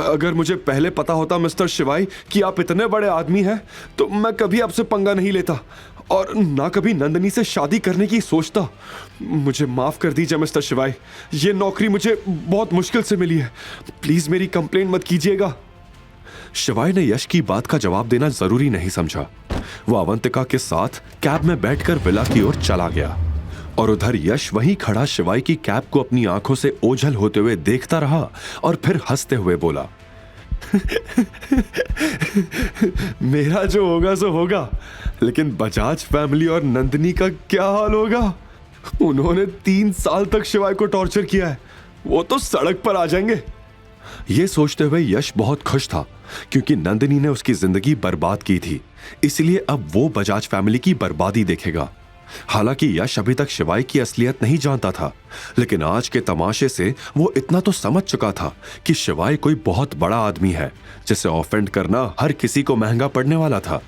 अगर मुझे पहले पता होता मिस्टर शिवाई कि आप इतने बड़े आदमी हैं तो मैं कभी आपसे पंगा नहीं लेता और ना कभी नंदिनी से शादी करने की सोचता। मुझे माफ कर दीजिए मिस्टर शिवाई, ये नौकरी मुझे बहुत मुश्किल से मिली है। प्लीज मेरी कंप्लेंट मत कीजिएगा। शिवाई ने यश की बात का जवाब देना जरूरी नहीं समझा। वो अवंतिका के साथ कैब में बैठकर विला की ओर चला गया और उधर यश वहीं खड़ा शिवाई की कैब को अपनी आंखों से ओझल होते हुए देखता रहा और फिर हंसते हुए बोला मेरा जो होगा सो होगा, लेकिन बजाज फैमिली और नंदिनी का क्या हाल होगा? उन्होंने 3 साल तक शिवाई को टॉर्चर किया है, वो तो सड़क पर आ जाएंगे। ये सोचते हुए यश बहुत खुश था क्योंकि नंदिनी ने उसकी जिंदगी बर्बाद की थी, इसलिए अब वो बजाज फैमिली की बर्बादी देखेगा। हालांकि यश अभी तक शिवाई की असलियत नहीं जानता था, लेकिन आज के तमाशे से वो इतना तो समझ चुका था कि शिवाई कोई बहुत बड़ा आदमी है जिसे ऑफेंड करना हर किसी को महंगा पड़ने वाला था।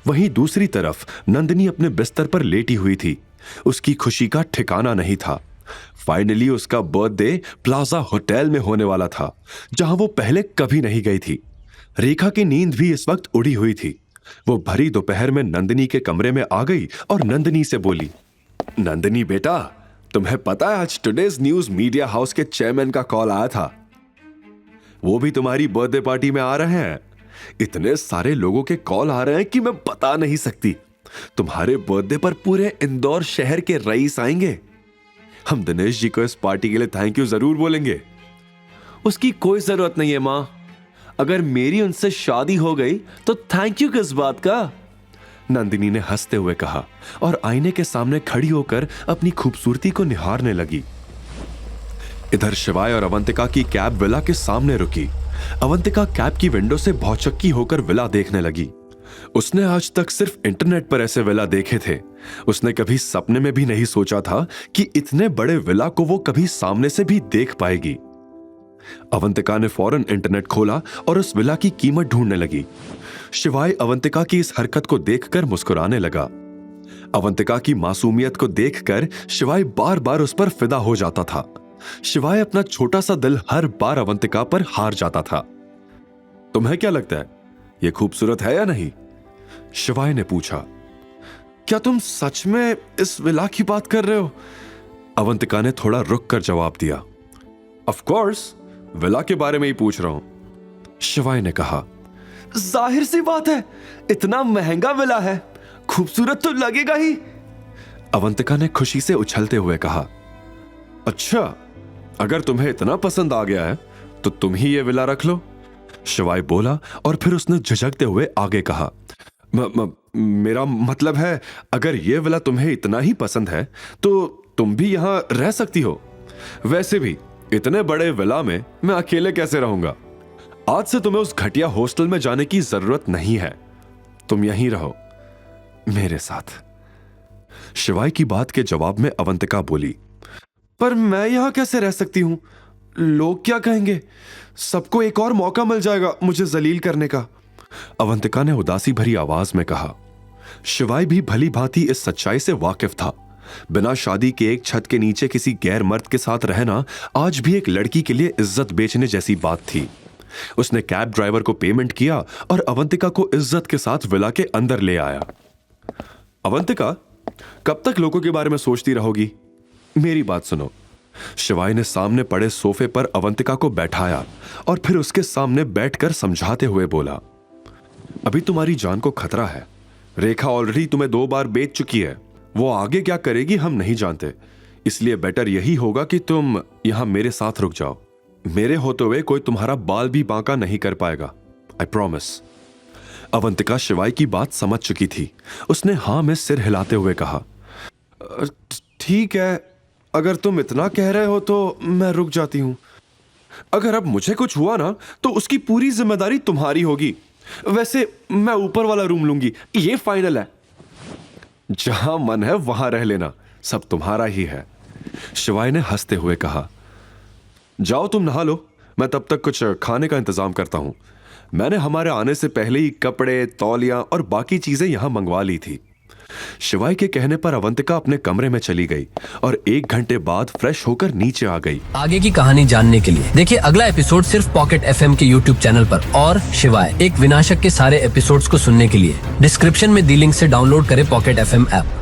वहीं दूसरी तरफ नंदिनी अपने बिस्तर पर लेटी हुई थी। उसकी खुशी का ठिकाना नहीं था। फाइनली उसका बर्थडे प्लाजा होटल में होने वाला था, जहां वो पहले कभी नहीं गई थी। रेखा की नींद भी इस वक्त उड़ी हुई थी। वो भरी दोपहर में नंदिनी के कमरे में आ गई और नंदिनी से बोली, नंदिनी बेटा, तुम्हें पता है आज टुडेज न्यूज मीडिया हाउस के चेयरमैन का कॉल आया था। वो भी तुम्हारी बर्थडे पार्टी में आ रहे हैं। इतने सारे लोगों के कॉल आ रहे हैं कि मैं बता नहीं सकती। तुम्हारे बर्थडे पर पूरे इंदौर शहर के रईस आएंगे। हम दिनेश जी को इस पार्टी के लिए थैंक यू जरूर बोलेंगे। उसकी कोई जरूरत नहीं है मां। अगर मेरी उनसे शादी हो गई तो थैंक यू किस बात का? नंदिनी ने हंसते हुए कहा और आईने के सामने खड़ी होकर अपनी खूबसूरती को निहारने लगी। इधर शिवाय और अवंतिका की कैब विला के सामने रुकी। अवंतिका कैब की विंडो से भौचक्की होकर विला देखने लगी। उसने आज तक सिर्फ इंटरनेट पर ऐसे विला देखे थे। उसने कभी सपने में भी नहीं सोचा था कि इतने बड़े विला को वो कभी सामने से भी देख पाएगी। अवंतिका ने फौरन इंटरनेट खोला और उस विला की कीमत ढूंढने लगी। शिवाय अवंतिका की इस हरकत को देखकर मुस्कुराने लगा। अवंतिका की मासूमियत को देखकर शिवाय बार बार उस पर फिदा हो जाता था। शिवाय अपना छोटा सा दिल हर बार अवंतिका पर हार जाता था। तुम्हें क्या लगता है, यह खूबसूरत है या नहीं? शिवाय ने पूछा। क्या तुम सच में इस विला की बात कर रहे हो? अवंतिका ने थोड़ा रुक कर जवाब दिया। ऑफ कोर्स, विला के बारे में ही पूछ रहा हूं, शिवाय ने कहा। जाहिर सी बात है, इतना महंगा विला है, खूबसूरत तो लगेगा ही। अवंतिका ने खुशी से उछलते हुए कहा। अच्छा, अगर तुम्हें इतना पसंद आ गया है तो तुम ही ये विला रख लो, शिवाय बोला और फिर उसने झिझकते हुए आगे कहा। मेरा मतलब है, अगर ये विला तुम्हें इतना ही पसंद है तो तुम भी यहां रह सकती हो। वैसे भी इतने बड़े विला में मैं अकेले कैसे रहूंगा? आज से तुम्हें उस घटिया हॉस्टल में जाने की जरूरत नहीं है। तुम यहीं रहो मेरे साथ। शिवाय की बात के जवाब में अवंतिका बोली, पर मैं यहां कैसे रह सकती हूं? लोग क्या कहेंगे? सबको एक और मौका मिल जाएगा मुझे जलील करने का, अवंतिका ने उदासी भरी आवाज में कहा। शिवाय भी भली भांति इस सच्चाई से वाकिफ था। बिना शादी के एक छत के नीचे किसी गैर मर्द के साथ रहना आज भी एक लड़की के लिए इज्जत बेचने जैसी बात थी। उसने कैब ड्राइवर को पेमेंट किया और अवंतिका को इज्जत के साथ विला के अंदर ले आया। अवंतिका, कब तक लोगों के बारे में सोचती रहोगी? मेरी बात सुनो। शिवाय ने सामने पड़े सोफे पर अवंतिका को बैठाया और फिर उसके सामने बैठकर समझाते हुए बोला, अभी तुम्हारी जान को खतरा है। रेखा ऑलरेडी तुम्हें 2 बार बेच चुकी है। वो आगे क्या करेगी हम नहीं जानते, इसलिए बेटर यही होगा कि तुम यहां मेरे साथ रुक जाओ। मेरे होते हुए कोई तुम्हारा बाल भी बांका नहीं कर पाएगा, आई प्रॉमिस। अवंतिका शिवाय की बात समझ चुकी थी। उसने हां में सिर हिलाते हुए कहा, ठीक है, अगर तुम इतना कह रहे हो तो मैं रुक जाती हूं। अगर अब मुझे कुछ हुआ ना तो उसकी पूरी जिम्मेदारी तुम्हारी होगी। वैसे मैं ऊपर वाला रूम लूंगी, ये फाइनल है। जहां मन है वहां रह लेना, सब तुम्हारा ही है, शिवाय ने हंसते हुए कहा। जाओ तुम नहा लो, मैं तब तक कुछ खाने का इंतजाम करता हूं। मैंने हमारे आने से पहले ही कपड़े, तौलियां और बाकी चीजें यहां मंगवा ली थी। शिवाय के कहने पर अवंतिका अपने कमरे में चली गई और 1 घंटे बाद फ्रेश होकर नीचे आ गई। आगे की कहानी जानने के लिए देखिए अगला एपिसोड सिर्फ पॉकेट एफएम के यूट्यूब चैनल पर। और शिवाय एक विनाशक के सारे एपिसोड्स को सुनने के लिए डिस्क्रिप्शन में दी लिंक से डाउनलोड करें पॉकेट एफएम ऐप।